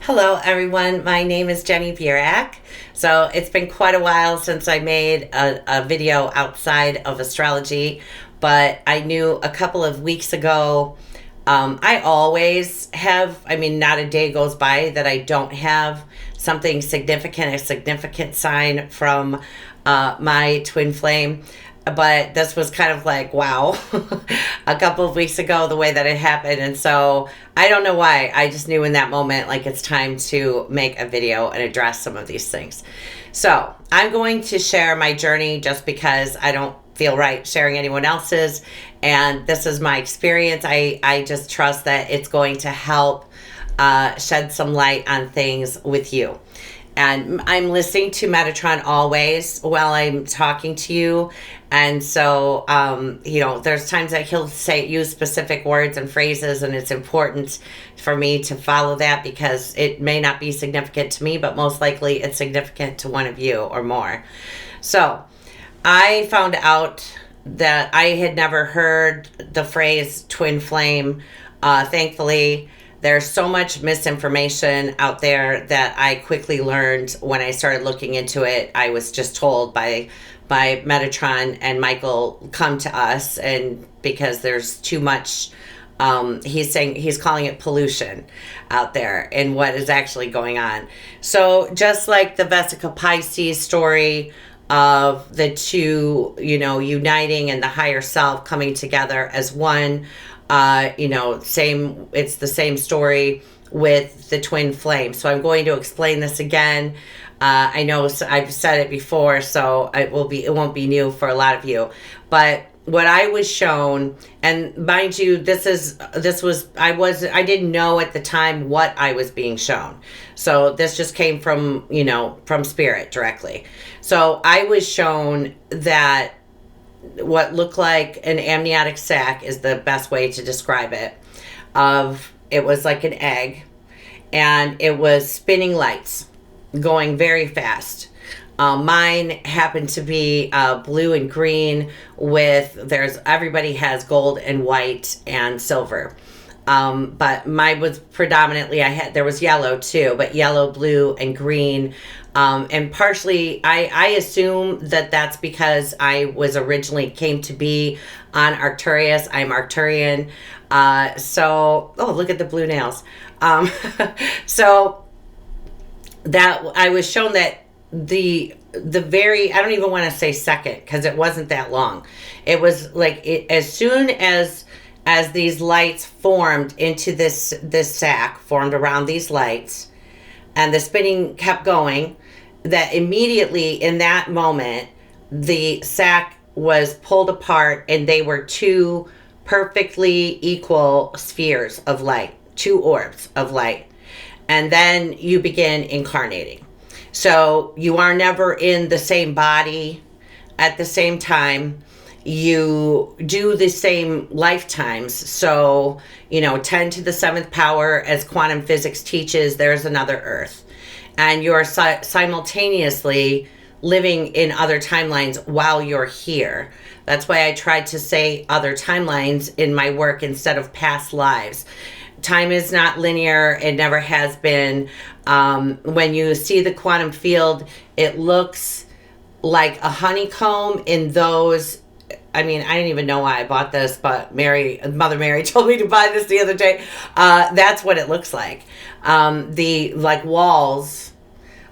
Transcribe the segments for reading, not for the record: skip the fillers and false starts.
Hello, everyone. My name is Jenny Burak. So it's been quite a while since I made a video outside of astrology, but I knew a couple of weeks ago. I always have, not a day goes by that I don't have something significant, a significant sign from my twin flame. But this was kind of like, wow, a couple of weeks ago, the way that it happened. And so I don't know why. I just knew in that moment, like, it's time to make a video and address some of these things. So I'm going to share my journey just because I don't feel right sharing anyone else's. And this is my experience. I just trust that it's going to help shed some light on things with you. And I'm listening to Metatron always while I'm talking to you. And so, there's times that he'll use specific words and phrases, and it's important for me to follow that because it may not be significant to me, but most likely it's significant to one of you or more. So I found out that I had never heard the phrase twin flame. Thankfully, there's so much misinformation out there that I quickly learned when I started looking into it. I was just told by Metatron and Michael, come to us, and because there's too much, he's calling it pollution out there and what is actually going on. So just like the Vesica Pisces story of the two, uniting and the higher self coming together as one, it's the same story with the twin flame. So I'm going to explain this again. I know I've said it before, so it won't be new for a lot of you. But what I was shown, and mind you, I didn't know at the time what I was being shown. So this just came from spirit directly. So I was shown that what looked like an amniotic sac is the best way to describe it. It was like an egg, and it was spinning lights going very fast. Mine happened to be blue and green everybody has gold and white and silver. But mine was predominantly, there was yellow too, but yellow, blue, and green. And partially, I assume that that's because I came to be on Arcturus. I'm Arcturian. Look at the blue nails. So that I was shown that the very, I don't even want to say second, because it wasn't that long. It was like as soon as these lights formed into this sac, formed around these lights, and the spinning kept going, that immediately in that moment, the sac was pulled apart, and they were two perfectly equal spheres of light, two orbs of light. And then you begin incarnating. So you are never in the same body at the same time. You do the same lifetimes. So, 10 to the 7th power, as quantum physics teaches, there's another Earth. And you're simultaneously living in other timelines while you're here. That's why I tried to say other timelines in my work instead of past lives. Time is not linear. It never has been. When you see the quantum field, it looks like a honeycomb in those. I didn't even know why I bought this, but Mother Mary told me to buy this the other day. That's what it looks like. The walls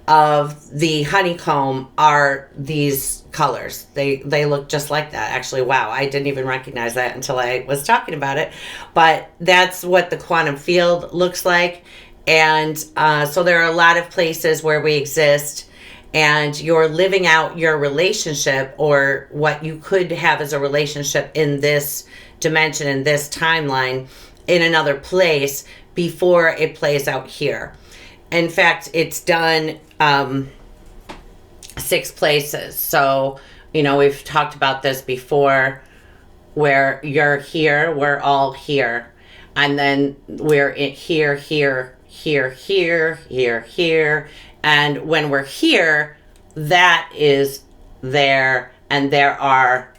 of the honeycomb are these colors. They look just like that. Actually, wow, I didn't even recognize that until I was talking about it. But that's what the quantum field looks like. And so there are a lot of places where we exist, and you're living out your relationship, or what you could have as a relationship in this dimension, in this timeline, in another place before it plays out here. In fact, it's done 6 places. So, we've talked about this before, where you're here, we're all here. And then we're here, here, here, here, here, here. And when we're here, that is there. And there are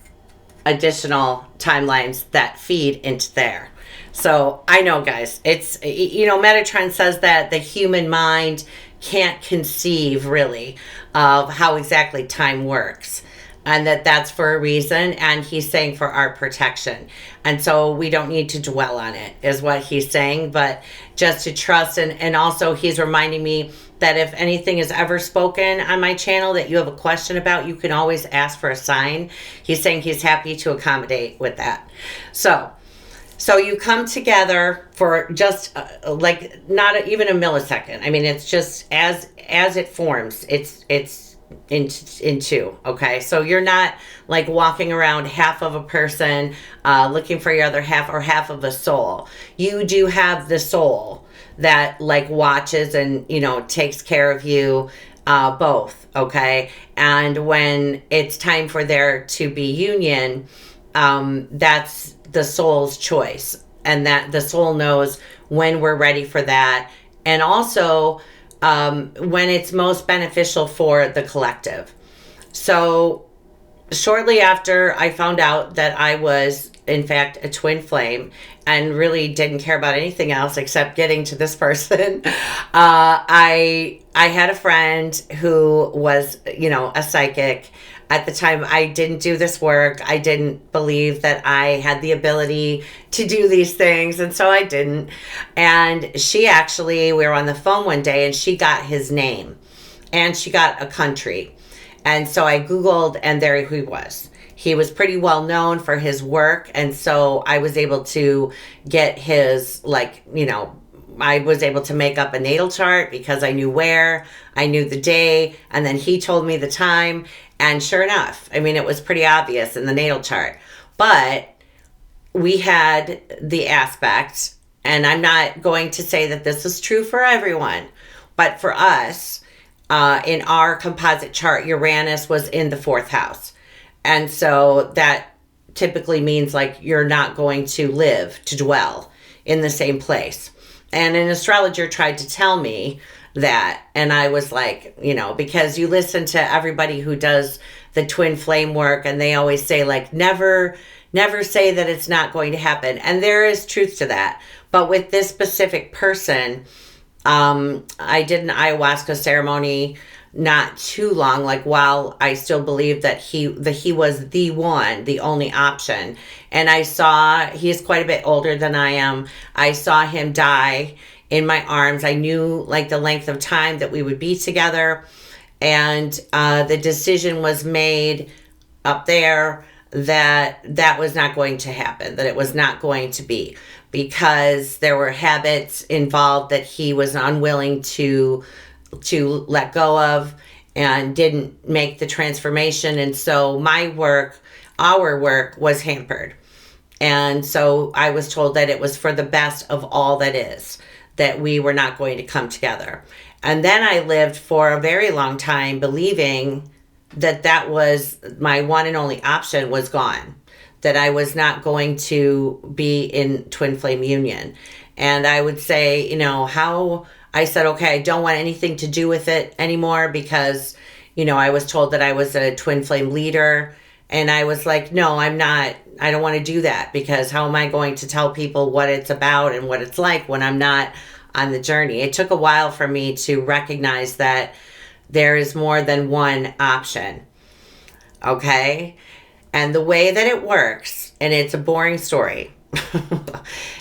additional timelines that feed into there. So I know, guys, it's, Metatron says that the human mind can't conceive really of how exactly time works, and that's for a reason, and he's saying for our protection, and so we don't need to dwell on it is what he's saying, but just to trust. And also he's reminding me that if anything is ever spoken on my channel that you have a question about, you can always ask for a sign. He's saying he's happy to accommodate with that. So you come together for just like not even a millisecond. I mean, it's just as it forms, it's in two. Okay, so you're not like walking around half of a person looking for your other half, or half of a soul. You do have the soul that like watches and takes care of you, both. Okay, and when it's time for there to be union, that's the soul's choice, and that the soul knows when we're ready for that, and also when it's most beneficial for the collective. So shortly after I found out that I was in fact a twin flame and really didn't care about anything else except getting to this person, I had a friend who was a psychic. At the time, I didn't do this work. I didn't believe that I had the ability to do these things, and so I didn't. And she actually, we were on the phone one day, and she got his name, and she got a country. And so I Googled, and there he was. He was pretty well known for his work, and so I was able to get his, I was able to make up a natal chart because I knew where, I knew the day, and then he told me the time. And sure enough, I mean, it was pretty obvious in the natal chart. But we had the aspect, and I'm not going to say that this is true for everyone, but for us, in our composite chart, Uranus was in the 4th house. And so that typically means like you're not going to live, to dwell in the same place. And an astrologer tried to tell me that, and I was like, because you listen to everybody who does the twin flame work, and they always say like never say that it's not going to happen, and there is truth to that. But with this specific person, I did an ayahuasca ceremony not too long, like while I still believed that he was the one, the only option. And I saw, he's quite a bit older than I am, I saw him die in my arms. I knew like the length of time that we would be together, and the decision was made up there that was not going to happen, that it was not going to be, because there were habits involved that he was unwilling to let go of and didn't make the transformation. And so our work was hampered. And so I was told that it was for the best of all that is, that we were not going to come together. And then I lived for a very long time believing that was my one and only option was gone, that I was not going to be in twin flame union. And I would say, I said, okay, I don't want anything to do with it anymore, because, I was told that I was a twin flame leader. And I was like, no, I'm not. I don't want to do that, because how am I going to tell people what it's about and what it's like when I'm not on the journey? It took a while for me to recognize that there is more than one option. Okay? And the way that it works, and it's a boring story,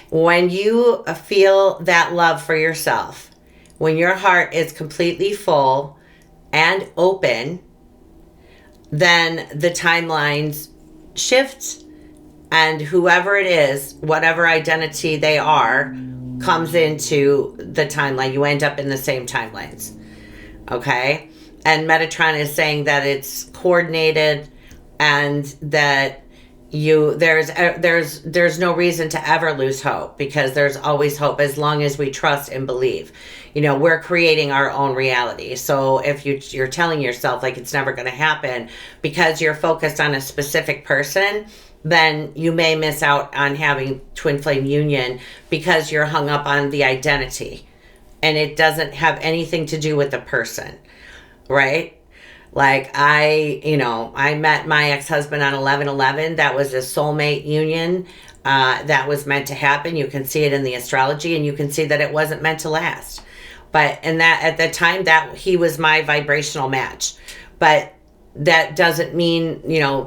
when you feel that love for yourself, when your heart is completely full and open, then the timelines shift, and whoever it is, whatever identity they are, comes into the timeline. You end up in the same timelines. Okay? And Metatron is saying that it's coordinated, and that there's no reason to ever lose hope, because there's always hope as long as we trust and believe. We're creating our own reality. So if you're telling yourself like it's never going to happen because you're focused on a specific person, then you may miss out on having twin flame union because you're hung up on the identity, and it doesn't have anything to do with the person, right? Like I met my ex-husband on 11/11. That was a soulmate union that was meant to happen. You can see it in the astrology, and you can see that it wasn't meant to last. But and that at the time that he was my vibrational match. But that doesn't mean,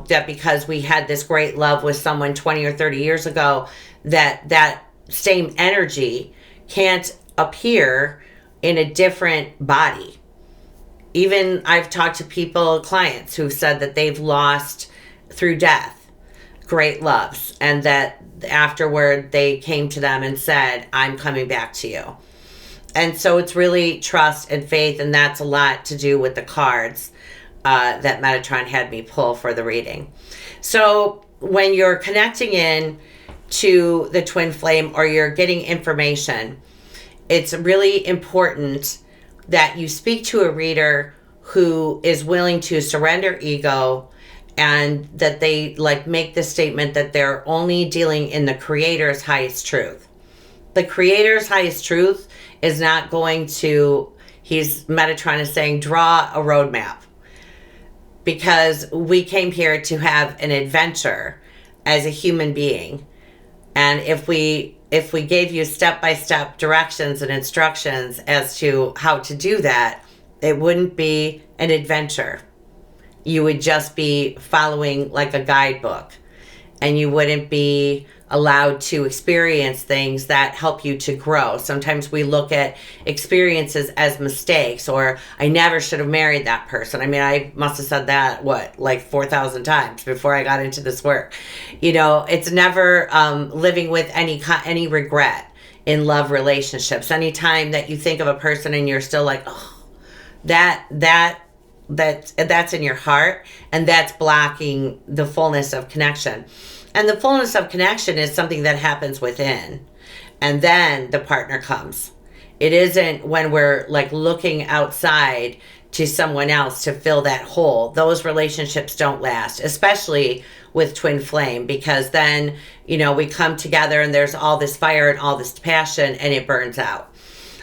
that because we had this great love with someone 20 or 30 years ago, that same energy can't appear in a different body. Even I've talked to clients who've said that they've lost through death great loves, and that afterward they came to them and said, I'm coming back to you. And so it's really trust and faith, and that's a lot to do with the cards that Metatron had me pull for the reading. So when you're connecting in to the twin flame, or you're getting information, it's really important that you speak to a reader who is willing to surrender ego, and that they make the statement that they're only dealing in the creator's highest truth. The creator's highest truth is not going to, Metatron is saying, draw a roadmap. Because we came here to have an adventure as a human being. And if we gave you step-by-step directions and instructions as to how to do that, it wouldn't be an adventure. You would just be following like a guidebook, and you wouldn't be allowed to experience things that help you to grow. Sometimes we look at experiences as mistakes, or I never should have married that person. I mean, I must have said that, 4,000 times before I got into this work. It's never living with any regret in love relationships. Anytime that you think of a person and you're still like, oh, that's in your heart, and that's blocking the fullness of connection. And the fullness of connection is something that happens within, and then the partner comes. It isn't when we're looking outside to someone else to fill that hole. Those relationships don't last, especially with twin flame, because then, we come together and there's all this fire and all this passion, and it burns out.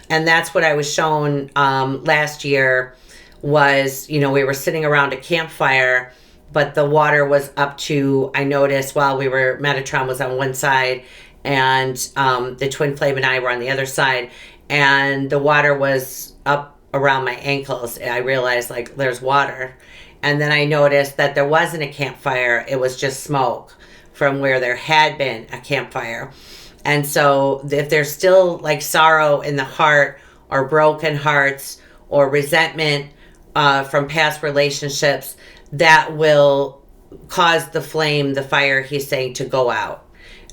And that's what I was shown last year was, we were sitting around a campfire, but the water was up to, I noticed while Metatron was on one side, and the twin flame and I were on the other side, and the water was up around my ankles. And I realized there's water. And then I noticed that there wasn't a campfire. It was just smoke from where there had been a campfire. And so if there's still sorrow in the heart, or broken hearts, or resentment from past relationships, that will cause the fire, he's saying, to go out.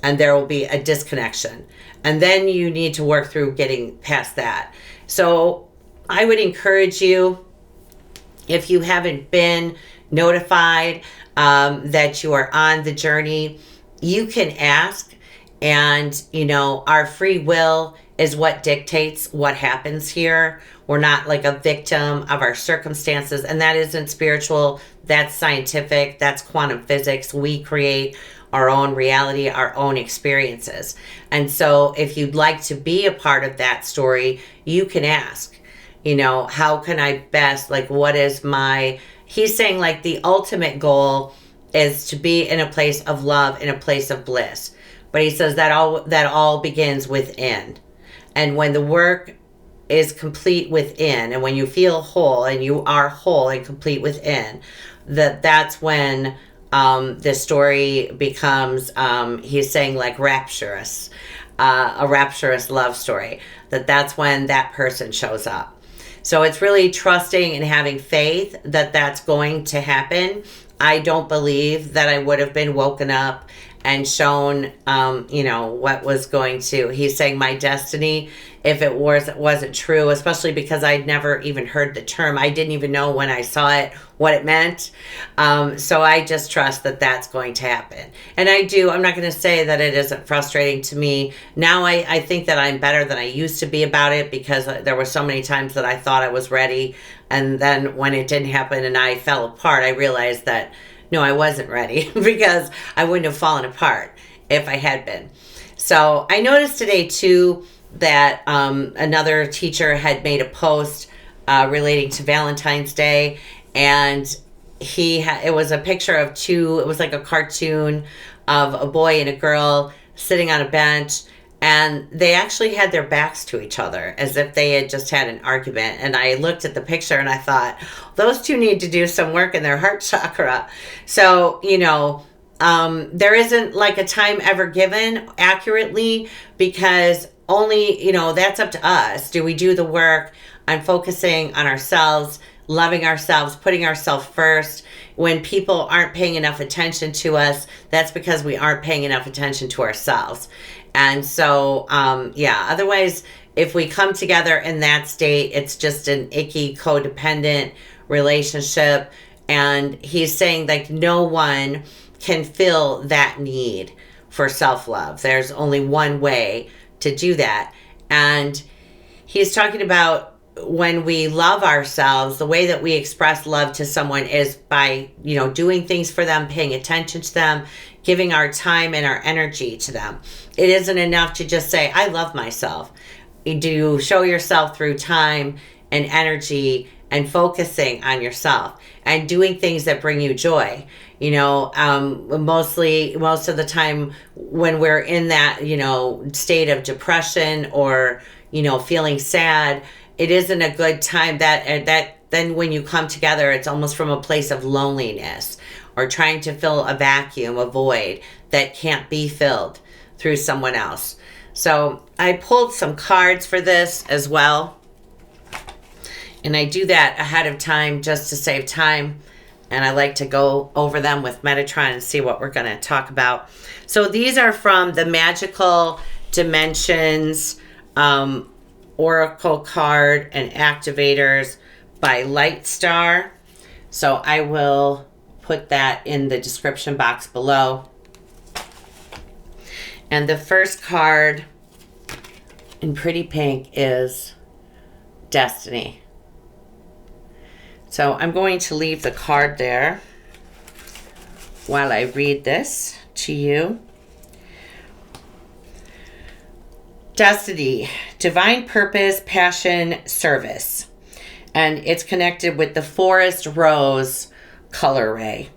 And there will be a disconnection. And then you need to work through getting past that. So I would encourage you, if you haven't been notified that you are on the journey, you can ask. And, our free will is what dictates what happens here. We're not a victim of our circumstances. And that isn't spiritual. That's scientific. That's quantum physics. We create our own reality, our own experiences. And so if you'd like to be a part of that story, you can ask, how can I best, what is he's saying the ultimate goal is to be in a place of love, in a place of bliss. But he says that all begins within. And when the work is complete within, and when you feel whole, and you are whole and complete within, that's when the story becomes, he's saying rapturous, a rapturous love story. That's when that person shows up. So it's really trusting and having faith that that's going to happen. I don't believe that I would have been woken up and shown, what was going to, he's saying my destiny, if it wasn't true, especially because I'd never even heard the term. I didn't even know when I saw it what it meant. So I just trust that that's going to happen. And I'm not going to say that it isn't frustrating to me. Now I think that I'm better than I used to be about it, because there were so many times that I thought I was ready. And then when it didn't happen and I fell apart, I realized that, no, I wasn't ready, because I wouldn't have fallen apart if I had been. So I noticed today, too, that another teacher had made a post relating to Valentine's Day, and it was a picture of two, it was like a cartoon of a boy and a girl sitting on a bench, and they actually had their backs to each other as if they had just had an argument. And I looked at the picture and I thought, those two need to do some work in their heart chakra. So, there isn't like a time ever given accurately, because only, that's up to us. Do we do the work on focusing on ourselves, loving ourselves, putting ourselves first? When people aren't paying enough attention to us, that's because we aren't paying enough attention to ourselves. And so, otherwise, if we come together in that state, it's just an icky, codependent relationship. And he's saying, like, no one can fill that need for self-love. There's only one way to do that. And he's talking about when we love ourselves, the way that we express love to someone is by, doing things for them, paying attention to them, giving our time and our energy to them. It isn't enough to just say, I love myself. You do show yourself through time and energy and focusing on yourself and doing things that bring you joy. Most of the time when we're in that, state of depression or, feeling sad, it isn't a good time that then when you come together, it's almost from a place of loneliness or trying to fill a vacuum, a void that can't be filled through someone else. So I pulled some cards for this as well. And I do that ahead of time just to save time. And I like to go over them with Metatron and see what we're going to talk about. So these are from the Magical Dimensions Oracle card and Activators by Lightstar. So I will put that in the description box below. And the first card in pretty pink is Destiny. So I'm going to leave the card there while I read this to you. Destiny, divine purpose, passion, service. And it's connected with the forest rose color ray.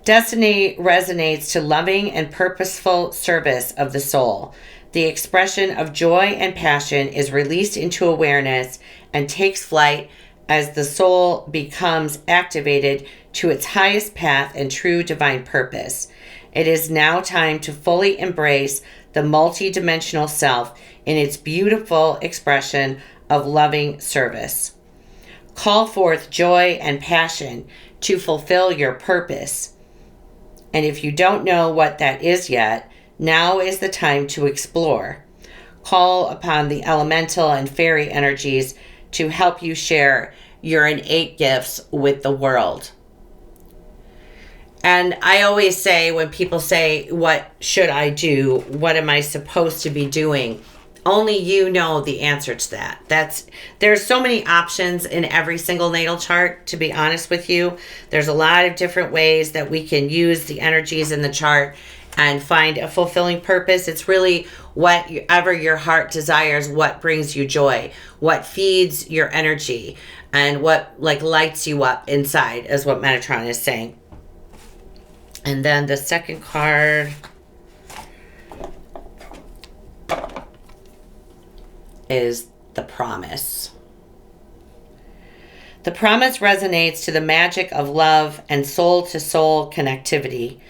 Destiny resonates to loving and purposeful service of the soul. The expression of joy and passion is released into awareness and takes flight as the soul becomes activated to its highest path and true divine purpose. It is now time to fully embrace the multidimensional self in its beautiful expression of loving service. Call forth joy and passion to fulfill your purpose. And if you don't know what that is yet, now is the time to explore. Call upon the elemental and fairy energies to help you share your innate gifts with the world. And I always say, when people say, what should I do? What am I supposed to be doing? Only you know the answer to that. There's so many options in every single natal chart, to be honest with you. There's a lot of different ways that we can use the energies in the chart and find a fulfilling purpose. It's really whatever your heart desires, what brings you joy, what feeds your energy, and what lights you up inside, is what Metatron is saying. And then the second card is the Promise. The Promise resonates to the magic of love and soul-to-soul connectivity.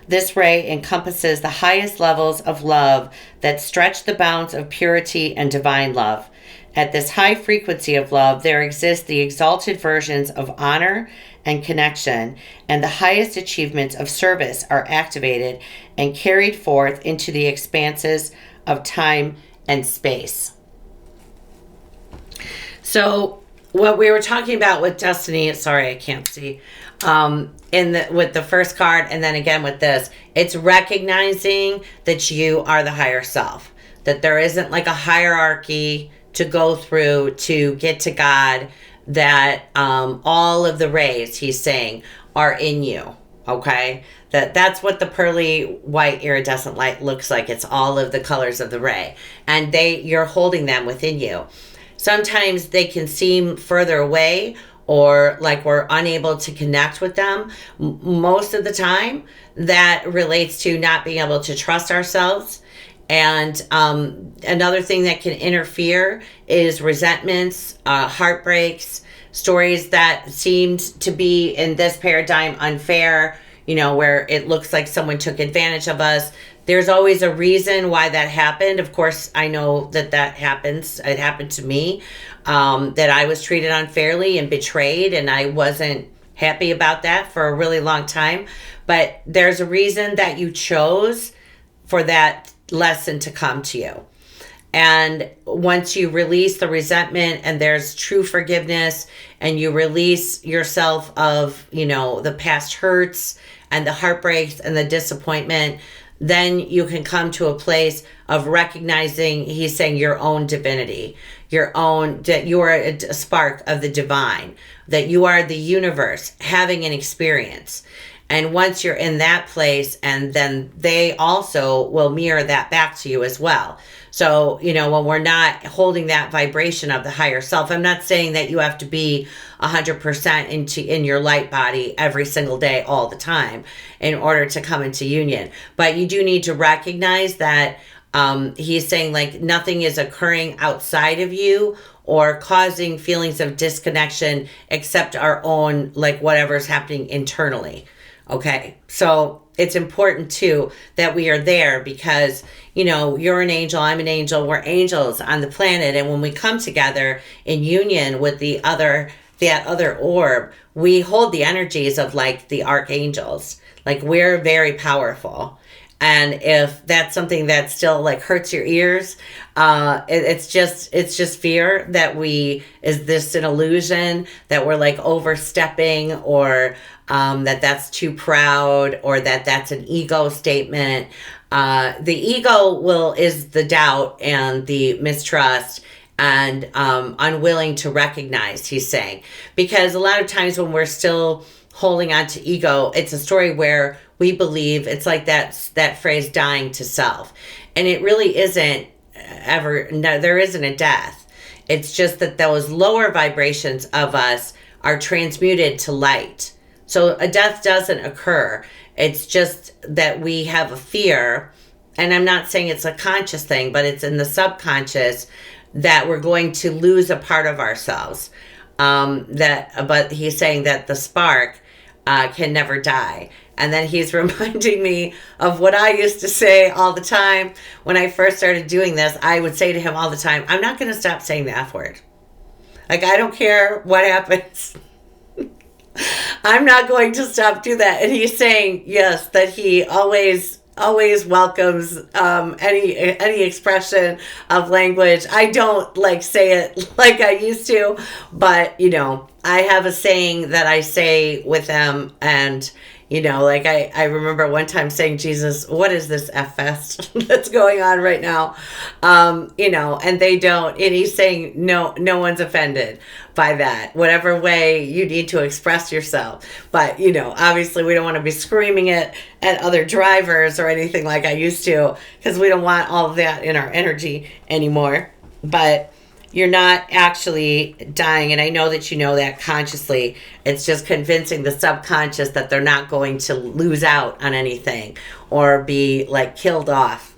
This ray encompasses the highest levels of love that stretch the bounds of purity and divine love. At this high frequency of love, there exist the exalted versions of honor and connection, and the highest achievements of service are activated and carried forth into the expanses of time and space. So what we were talking about with Destiny, sorry, I can't see, with the first card, and then again with this, it's recognizing that you are the higher self, that there isn't like a hierarchy to go through to get to God, that all of the rays, he's saying, are in you. Okay, that's what the pearly white iridescent light looks like. It's all of the colors of the ray, and you're holding them within you. Sometimes they can seem further away, or like we're unable to connect with them. Most of the time, that relates to not being able to trust ourselves. And another thing that can interfere is resentments, heartbreaks, stories that seemed to be in this paradigm unfair, where it looks like someone took advantage of us. There's always a reason why that happened. Of course, I know that happens. It happened to me, that I was treated unfairly and betrayed, and I wasn't happy about that for a really long time. But there's a reason that you chose for that lesson to come to you. And once you release the resentment and there's true forgiveness, and you release yourself of, the past hurts and the heartbreaks and the disappointment, then you can come to a place of recognizing, he's saying, your own divinity, that you are a spark of the divine, that you are the universe having an experience. And once you're in that place, and then they also will mirror that back to you as well. So, when we're not holding that vibration of the higher self, I'm not saying that you have to be 100% in your light body every single day, all the time, in order to come into union. But you do need to recognize that he's saying like nothing is occurring outside of you or causing feelings of disconnection except our own, like whatever's happening internally. Okay, so it's important too that we are there because, you're an angel, I'm an angel, we're angels on the planet. And when we come together in union with that other orb, we hold the energies of like the archangels. Like we're very powerful. And if that's something that still like hurts your ears, it's just fear that is this an illusion that we're like overstepping, or that's too proud, or that's an ego statement. The ego is the doubt and the mistrust and unwilling to recognize, he's saying. Because a lot of times when we're still holding on to ego, it's a story where we believe it's like that phrase, dying to self. And it really isn't there isn't a death. It's just that those lower vibrations of us are transmuted to light. So a death doesn't occur. It's just that we have a fear, and I'm not saying it's a conscious thing, but it's in the subconscious that we're going to lose a part of ourselves. But he's saying that the spark can never die. And then he's reminding me of what I used to say all the time when I first started doing this. I would say to him all the time, I'm not going to stop saying the F word. Like, I don't care what happens. I'm not going to stop doing that. And he's saying, yes, that he always welcomes any expression of language. I don't like say it like I used to, but I have a saying that I say with them, and like I remember one time saying, Jesus, what is this F fest that's going on right now? And they don't, and he's saying, no one's offended by that, whatever way you need to express yourself. But, obviously we don't want to be screaming it at other drivers or anything like I used to, because we don't want all of that in our energy anymore. But you're not actually dying, and I know that you know that consciously. It's just convincing the subconscious that they're not going to lose out on anything or be like killed off.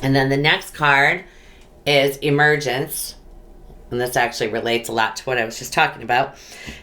And then the next card is Emergence, and this actually relates a lot to what I was just talking about.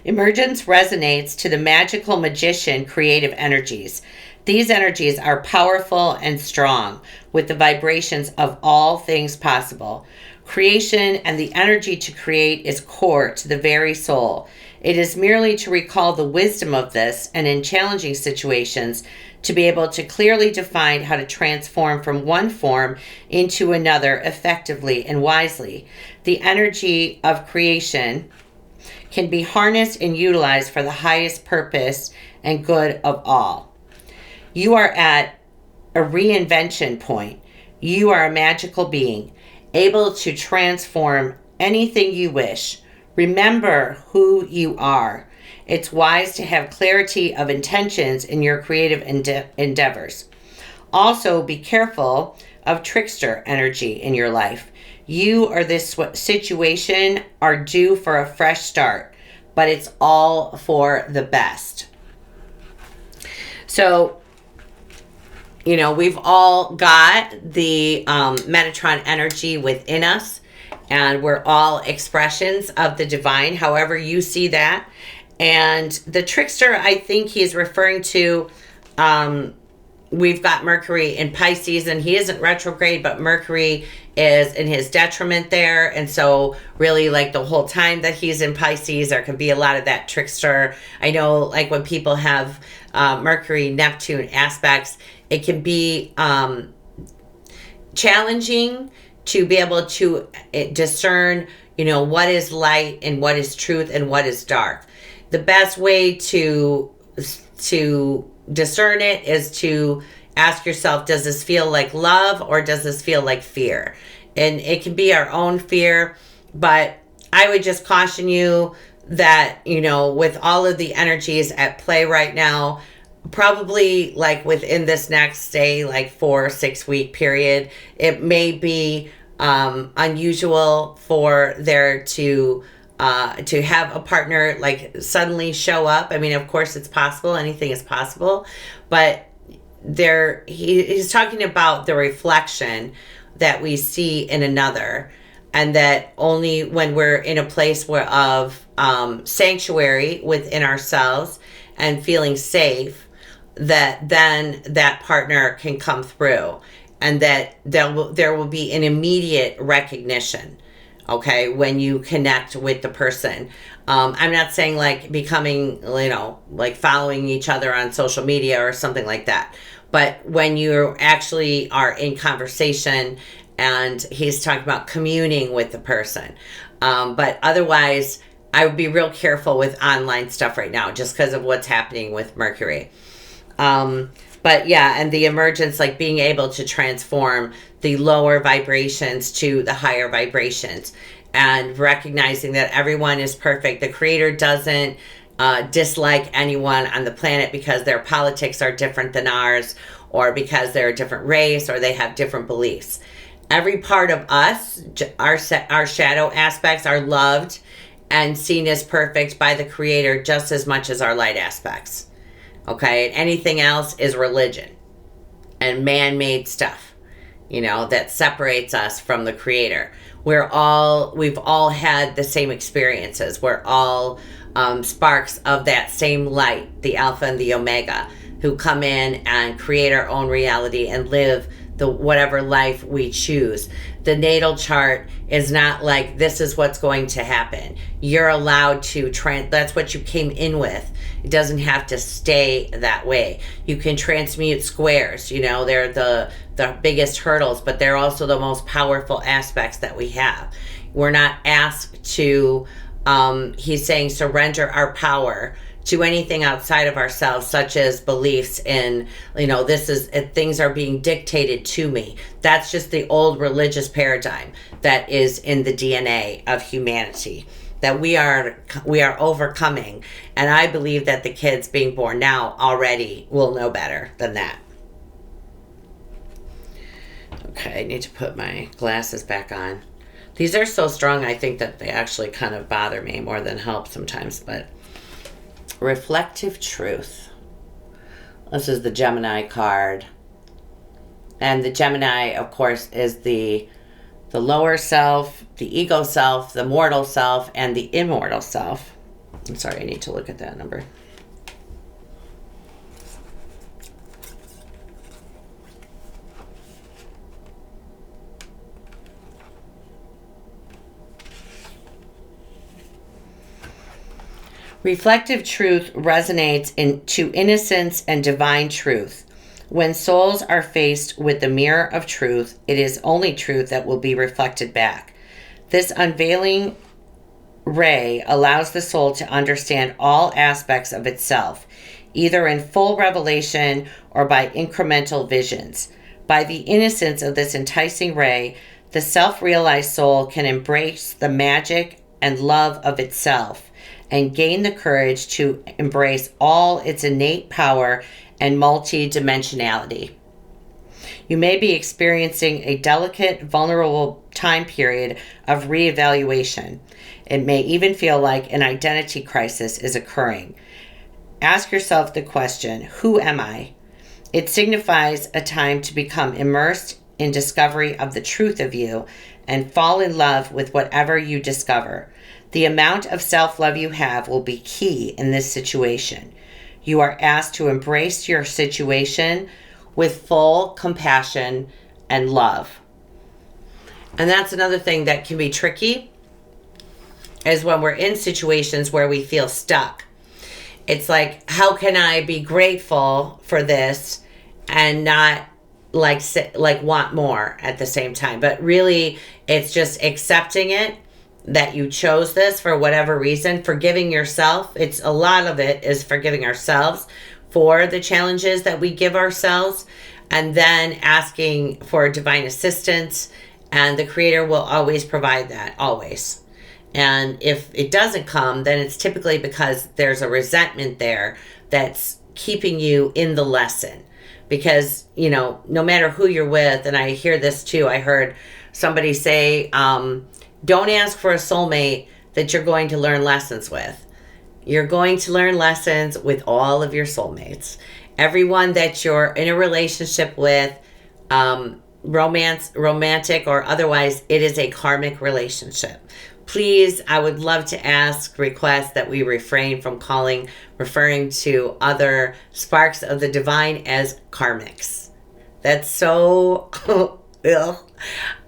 Emergence resonates to the magical magician creative energies. These energies are powerful and strong with the vibrations of all things possible. Creation and the energy to create is core to the very soul. It is merely to recall the wisdom of this, and in challenging situations, to be able to clearly define how to transform from one form into another effectively and wisely. The energy of creation can be harnessed and utilized for the highest purpose and good of all. You are at a reinvention point. You are a magical being, able to transform anything you wish. Remember who you are. It's wise to have clarity of intentions in your creative endeavors. Also, be careful of trickster energy in your life. You or this situation are due for a fresh start. but it's all for the best. So, you know, we've all got the Metatron energy within us, and we're all expressions of the divine, however you see that. And the trickster, I think he's referring to, we've got Mercury in Pisces, and he isn't retrograde, but Mercury is in his detriment there. And so really, like, the whole time that he's in Pisces, there can be a lot of that trickster. I know, like, when people have Mercury Neptune aspects, it can be challenging to be able to discern, you know, what is light and what is truth and what is dark. The best way to discern it is to ask yourself, does this feel like love or does this feel like fear? And it can be our own fear, but I would just caution you that, you know, with all of the energies at play right now, probably like within this next, say, like 4 or 6 week period, it may be unusual for there to have a partner like suddenly show up. I mean, of course it's possible, anything is possible, but he's talking about the reflection that we see in another, and that only when we're in a place of sanctuary within ourselves and feeling safe, that then that partner can come through, and that there will be an immediate recognition, okay, when you connect with the person. I'm not saying like becoming, you know, like following each other on social media or something like that, but when you actually are in conversation, and he's talking about communing with the person. But otherwise, I would be real careful with online stuff right now, just because of what's happening with Mercury. But yeah, and the emergence, like being able to transform the lower vibrations to the higher vibrations, and recognizing that everyone is perfect. The creator doesn't dislike anyone on the planet because their politics are different than ours, or because they're a different race, or they have different beliefs. Every part of us, our shadow aspects, are loved and seen as perfect by the creator just as much as our light aspects. Okay, and anything else is religion and man-made stuff, you know, that separates us from the creator. We've all had the same experiences. We're all sparks of that same light, the Alpha and the Omega, who come in and create our own reality and live the whatever life we choose. The natal chart is not like this is what's going to happen. You're allowed to that's what you came in with. It doesn't have to stay that way. You can transmute squares, you know, they're the biggest hurdles, but they're also the most powerful aspects that we have. We're not asked to he's saying surrender our power to anything outside of ourselves, such as beliefs in, you know, things are being dictated to me. That's just the old religious paradigm that is in the DNA of humanity, that we are overcoming. And I believe that the kids being born now already will know better than that. Okay, I need to put my glasses back on. These are so strong, I think that they actually kind of bother me more than help sometimes, but reflective truth. This is the Gemini card. And the Gemini, of course, is the lower self, the ego self, the mortal self, and the immortal self. I'm sorry, I need to look at that number. Reflective truth resonates into innocence and divine truth. When souls are faced with the mirror of truth, it is only truth that will be reflected back. This unveiling ray allows the soul to understand all aspects of itself, either in full revelation or by incremental visions. By the innocence of this enticing ray, the self-realized soul can embrace the magic and love of itself, and gain the courage to embrace all its innate power and multi-dimensionality. You may be experiencing a delicate, vulnerable time period of reevaluation. It may even feel like an identity crisis is occurring. Ask yourself the question, who am I? It signifies a time to become immersed in discovery of the truth of you and fall in love with whatever you discover. The amount of self-love you have will be key in this situation. You are asked to embrace your situation with full compassion and love. And that's another thing that can be tricky, is when we're in situations where we feel stuck. It's like, how can I be grateful for this and not like want more at the same time? But really, it's just accepting it, that you chose this for whatever reason, forgiving yourself. It's a lot of it is forgiving ourselves for the challenges that we give ourselves, and then asking for divine assistance, and the Creator will always provide that, always. And if it doesn't come, then it's typically because there's a resentment there that's keeping you in the lesson. Because, you know, no matter who you're with, and I hear this too, I heard somebody say, don't ask for a soulmate that you're going to learn lessons with. You're going to learn lessons with all of your soulmates. Everyone that you're in a relationship with, romantic or otherwise, it is a karmic relationship. Please, I would love to request that we refrain from referring to other sparks of the divine as karmics. That's so, ugh.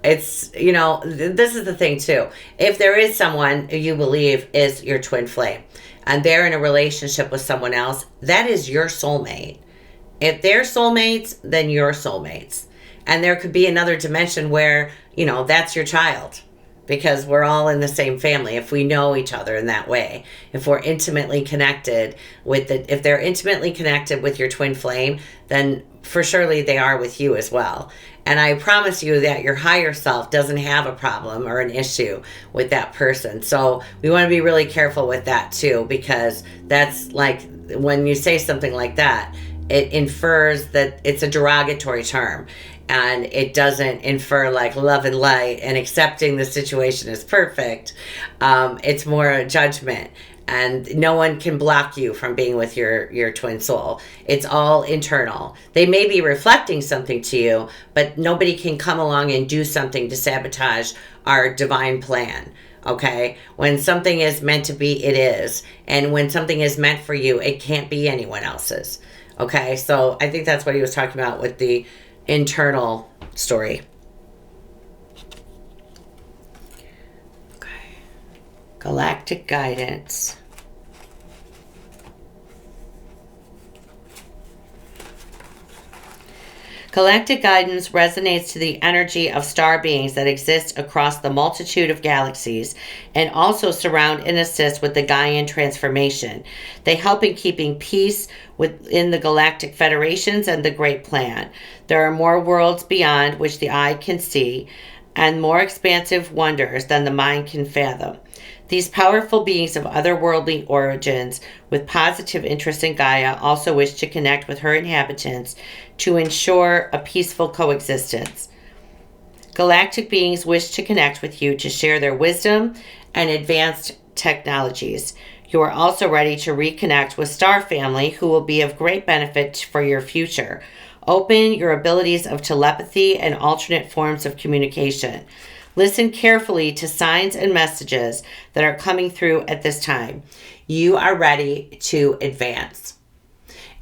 It's, you know, this is the thing too. If there is someone you believe is your twin flame and they're in a relationship with someone else, that is your soulmate. If they're soulmates, then you're soulmates. And there could be another dimension where, you know, that's your child, because we're all in the same family if we know each other in that way. If we're intimately connected if they're intimately connected with your twin flame, then for surely they are with you as well. And I promise you that your higher self doesn't have a problem or an issue with that person. So we want to be really careful with that too, because that's like, when you say something like that, it infers that it's a derogatory term. And it doesn't infer like love and light and accepting the situation is perfect. It's more a judgment. And no one can block you from being with your twin soul. It's all internal. They may be reflecting something to you, but nobody can come along and do something to sabotage our divine plan. Okay? When something is meant to be, it is. And when something is meant for you, it can't be anyone else's. Okay? So I think that's what he was talking about with the internal story. Okay. Galactic guidance. Galactic guidance resonates to the energy of star beings that exist across the multitude of galaxies and also surround and assist with the Gaian transformation. They help in keeping peace within the galactic federations and the Great Plan. There are more worlds beyond which the eye can see and more expansive wonders than the mind can fathom. These powerful beings of otherworldly origins with positive interest in Gaia also wish to connect with her inhabitants to ensure a peaceful coexistence. Galactic beings wish to connect with you to share their wisdom and advanced technologies. You are also ready to reconnect with Star Family, who will be of great benefit for your future. Open your abilities of telepathy and alternate forms of communication. Listen carefully to signs and messages that are coming through at this time. You are ready to advance.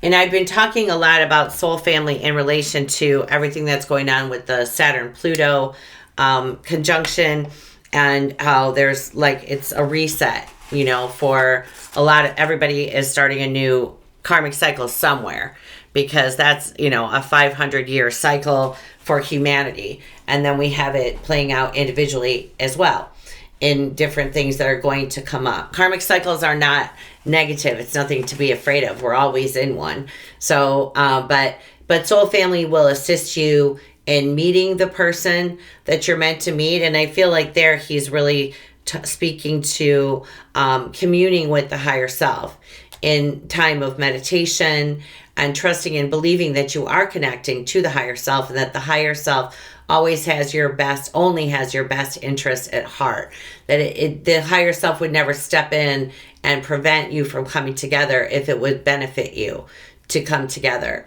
And I've been talking a lot about soul family in relation to everything that's going on with the Saturn-Pluto conjunction, and how there's like, it's a reset, you know, for a lot of, everybody is starting a new karmic cycle somewhere, because that's, you know, a 500-year cycle for humanity. And then we have it playing out individually as well in different things that are going to come up. Karmic cycles are not negative. It's nothing to be afraid of. We're always in one. So, but Soul Family will assist you in meeting the person that you're meant to meet. And I feel like there he's really speaking to communing with the higher self in time of meditation, and trusting and believing that you are connecting to the higher self, and that the higher self always has your best, only has your best interest at heart. That the higher self would never step in and prevent you from coming together if it would benefit you to come together.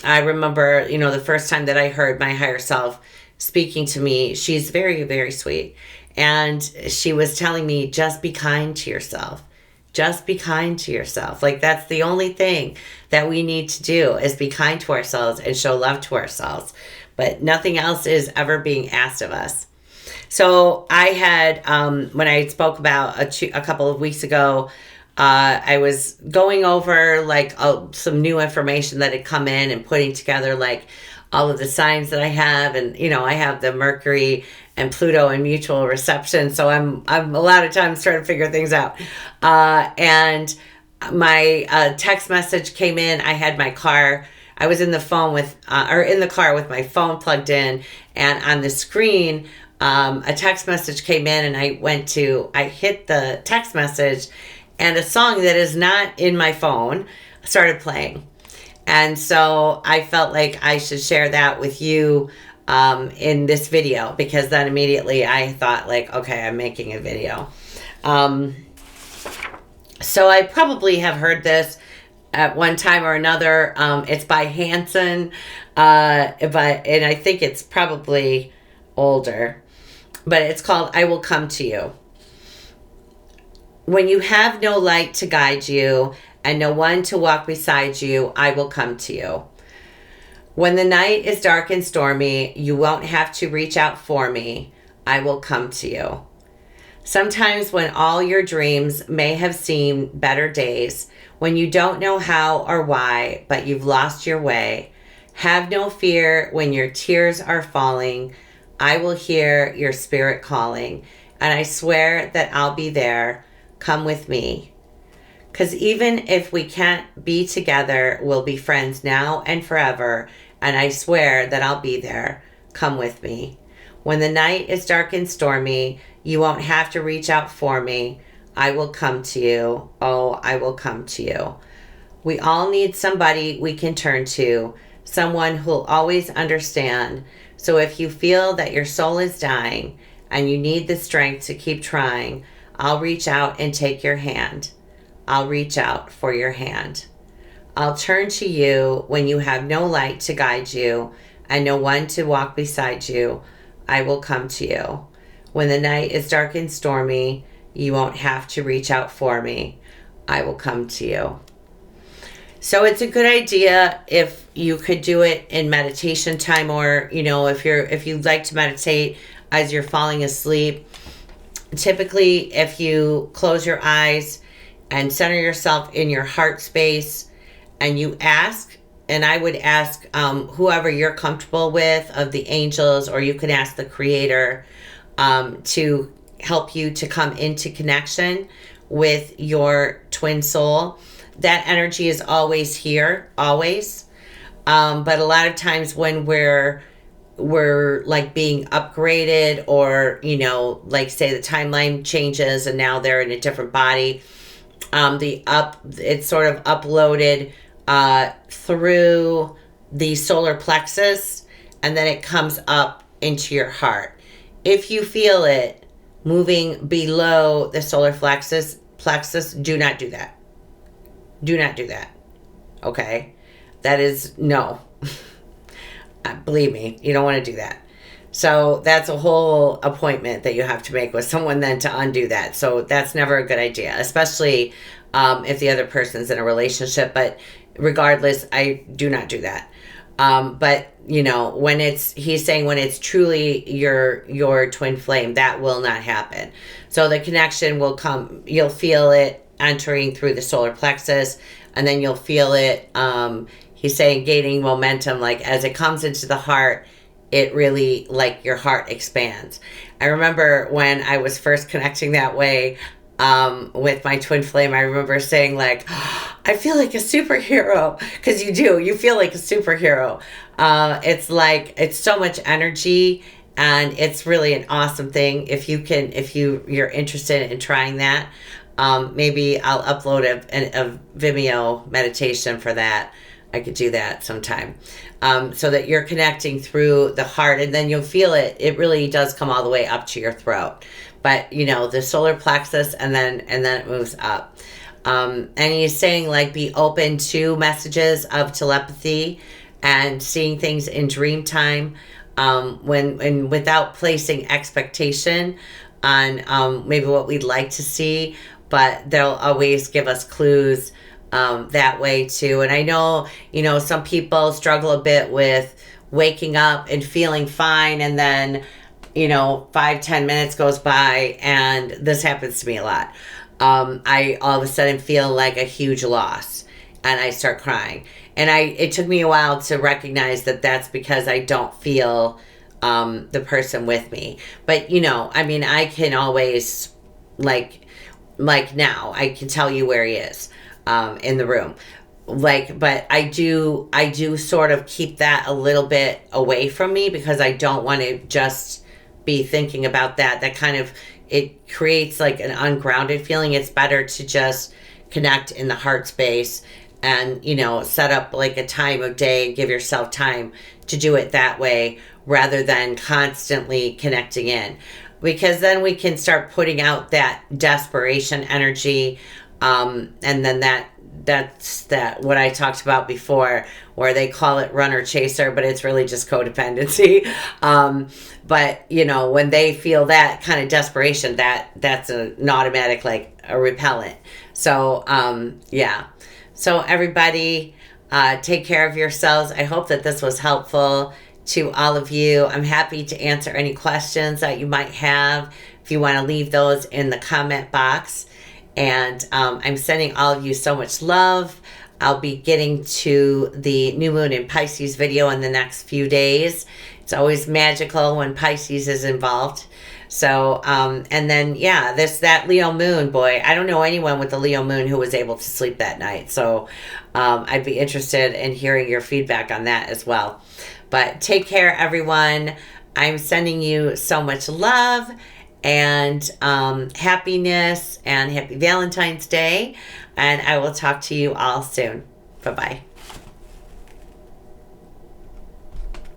I remember, the first time that I heard my higher self speaking to me, she's very, very sweet. And she was telling me, just be kind to yourself. Just be kind to yourself. Like, that's the only thing that we need to do, is be kind to ourselves and show love to ourselves. But nothing else is ever being asked of us. So I had, when I spoke about a couple of weeks ago, I was going over like some new information that had come in and putting together like all of the signs that I have. And, I have the Mercury and Pluto in mutual reception. So I'm a lot of times trying to figure things out. And my text message came in. I had my car. I was in the car with my phone plugged in, and on the screen, a text message came in, and I hit the text message, and a song that is not in my phone started playing. And so I felt like I should share that with you in this video, because then immediately I thought like, okay, I'm making a video. So I probably have heard this at one time or another. It's by Hanson, and I think it's probably older, but it's called I Will Come to You. When you have no light to guide you and no one to walk beside you, I will come to you. When the night is dark and stormy, you won't have to reach out for me. I will come to you. Sometimes when all your dreams may have seemed better days, when you don't know how or why, but you've lost your way, have no fear when your tears are falling. I will hear your spirit calling, and I swear that I'll be there. Come with me. Because even if we can't be together, we'll be friends now and forever, and I swear that I'll be there. Come with me. When the night is dark and stormy, you won't have to reach out for me. I will come to you. Oh, I will come to you. We all need somebody we can turn to, someone who'll always understand. So if you feel that your soul is dying and you need the strength to keep trying, I'll reach out and take your hand. I'll reach out for your hand. I'll turn to you when you have no light to guide you and no one to walk beside you. I will come to you. When the night is dark and stormy, you won't have to reach out for me. I will come to you. So it's a good idea if you could do it in meditation time, or, if you like to meditate as you're falling asleep. Typically, if you close your eyes and center yourself in your heart space, and you ask, and I would ask whoever you're comfortable with, of the angels, or you can ask the Creator to help you to come into connection with your twin soul. That energy is always here, always. But a lot of times when we're like being upgraded, or like say the timeline changes and now they're in a different body, it's sort of uploaded through the solar plexus, and then it comes up into your heart. If you feel it moving below the solar plexus, do not do that. Do not do that. Okay? That is no. Believe me, you don't want to do that. So that's a whole appointment that you have to make with someone then to undo that. So that's never a good idea, especially if the other person's in a relationship. But regardless, I do not do that. But when he's saying when it's truly your twin flame, that will not happen. So the connection will come. You'll feel it entering through the solar plexus, and then you'll feel it. He's saying gaining momentum, like as it comes into the heart, it really, like, your heart expands. I remember when I was first connecting that way with my twin flame, I remember saying like, oh, I feel like a superhero, because you feel like a superhero. It's like, it's so much energy, and it's really an awesome thing. If you're interested in trying that, maybe I'll upload a Vimeo meditation for that. I could do that sometime. So that you're connecting through the heart, and then you'll feel it. It really does come all the way up to your throat. But, the solar plexus, and then it moves up. And he's saying, like, be open to messages of telepathy and seeing things in dream time, when without placing expectation on maybe what we'd like to see, but they'll always give us clues that way too. And I know, some people struggle a bit with waking up and feeling fine, and then 5-10 minutes goes by, and this happens to me a lot. I all of a sudden feel like a huge loss, and I start crying. And it took me a while to recognize that that's because I don't feel the person with me. But I can always, like now, I can tell you where he is in the room. But I do sort of keep that a little bit away from me, because I don't want to just be thinking about that. That kind of, it creates like an ungrounded feeling. It's better to just connect in the heart space and, set up like a time of day and give yourself time to do it that way, rather than constantly connecting in. Because then we can start putting out that desperation energy. And then that's what I talked about before, where they call it runner chaser, but it's really just codependency. But when they feel that kind of desperation, that's an automatic, like a repellent. So yeah. So everybody, take care of yourselves. I hope that this was helpful to all of you. I'm happy to answer any questions that you might have, if you want to leave those in the comment box. And I'm sending all of you so much love. I'll be getting to the new moon in Pisces video in the next few days. It's always magical when Pisces is involved. So, and then, yeah, that Leo moon, boy, I don't know anyone with the Leo moon who was able to sleep that night. So I'd be interested in hearing your feedback on that as well. But take care, everyone. I'm sending you so much love and happiness, and happy Valentine's Day. And I will talk to you all soon. Bye-bye.